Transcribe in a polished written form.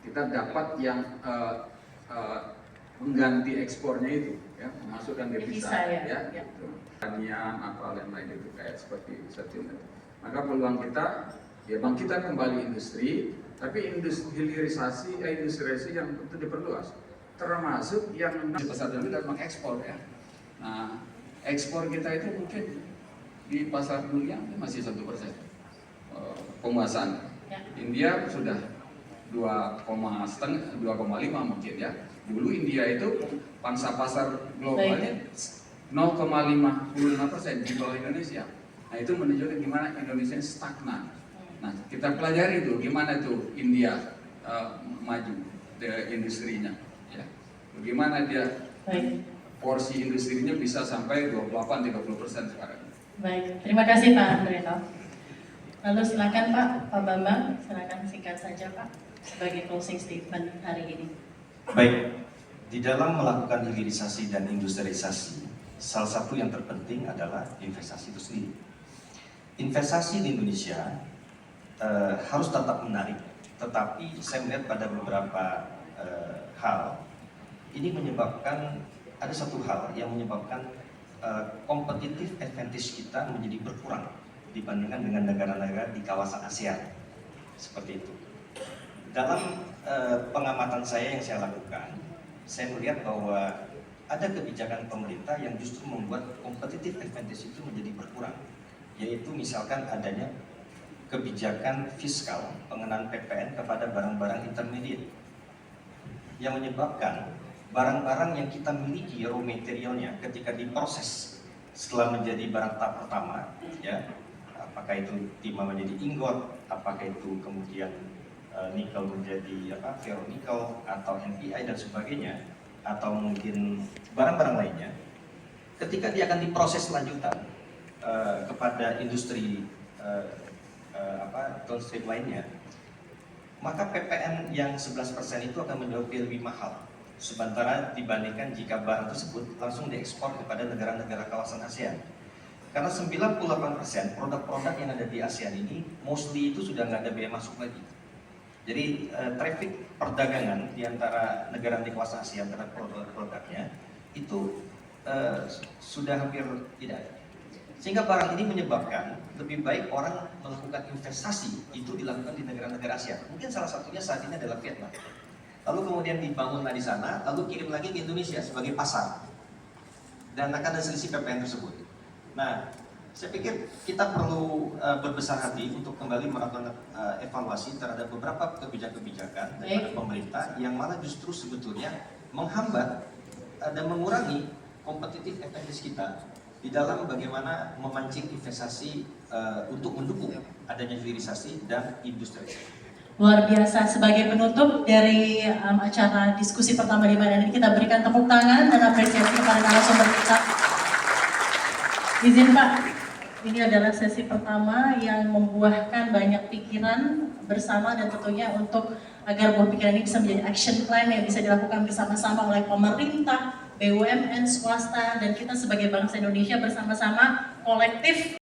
kita dapat yang mengganti ekspornya itu, ya, memasukkan devisa, ya, gitu. Pertanian apa lain-lain itu kayak seperti itu. Maka peluang kita ya bangkitkan kembali industri, tapi industrialisasi yang tentu diperluas, termasuk yang pasar dalam dan mengekspor, ya. Nah, ekspor kita itu mungkin di pasar dunia masih 1% penguasaan. India sudah 2,5 mungkin, ya. Dulu India itu pangsa pasar globalnya 0,55% di bawah Indonesia. Nah, itu menunjukkan gimana Indonesia stagnan. Nah, kita pelajari itu gimana tuh India maju industrinya, ya. Bagaimana dia porsi industrinya bisa sampai 28-30% sekarang. Baik, terima kasih Pak Andreto. Lalu silakan Pak Bambang, silakan singkat saja Pak sebagai closing statement hari ini. Baik, di dalam melakukan hilirisasi dan industrialisasi, salah satu yang terpenting adalah investasi itu sendiri. Investasi di Indonesia harus tetap menarik, tetapi saya melihat pada beberapa hal ini menyebabkan ada satu hal yang menyebabkan competitive advantage kita menjadi berkurang dibandingkan dengan negara-negara di kawasan ASEAN, seperti itu. Dalam pengamatan saya yang saya lakukan, saya melihat bahwa ada kebijakan pemerintah yang justru membuat competitive advantage itu menjadi berkurang, yaitu misalkan adanya kebijakan fiskal pengenaan PPN kepada barang-barang intermediate yang menyebabkan barang-barang yang kita miliki raw materialnya ketika diproses setelah menjadi barang tahap pertama, ya, apakah itu timah menjadi ingot, apakah itu kemudian nikel menjadi ferronikel atau NPI dan sebagainya, atau mungkin barang-barang lainnya, ketika dia akan diproses lanjutan kepada industri downstream lainnya, maka PPN yang 11% itu akan menjauh lebih mahal sementara dibandingkan jika barang tersebut langsung diekspor kepada negara-negara kawasan ASEAN. Karena 98% produk-produk yang ada di ASEAN ini mostly itu sudah nggak ada biaya masuk lagi. Jadi traffic perdagangan di antara negara di kawasan ASEAN terhadap produk-produknya itu sudah hampir tidak ada. Sehingga barang ini menyebabkan lebih baik orang melakukan investasi itu dilakukan di negara-negara ASEAN. Mungkin salah satunya saat ini adalah Vietnam. Lalu kemudian dibangunlah di sana, lalu kirim lagi ke Indonesia sebagai pasar. Dan akan ada selisih PPN tersebut. Nah, saya pikir kita perlu berbesar hati untuk kembali melakukan evaluasi terhadap beberapa kebijakan-kebijakan dari pemerintah yang malah justru sebetulnya menghambat dan mengurangi kompetitif advantage kita di dalam bagaimana memancing investasi untuk mendukung adanya hilirisasi dan industrialisasi. Luar biasa. Sebagai penutup dari acara diskusi pertama di mana ini, kita berikan tepuk tangan dan apresiasi kepada narasumber kita. Izin Pak, ini adalah sesi pertama yang membuahkan banyak pikiran bersama dan tentunya untuk agar buah pikiran ini bisa menjadi action plan yang bisa dilakukan bersama-sama oleh pemerintah, BUMN, swasta, dan kita sebagai bangsa Indonesia bersama-sama kolektif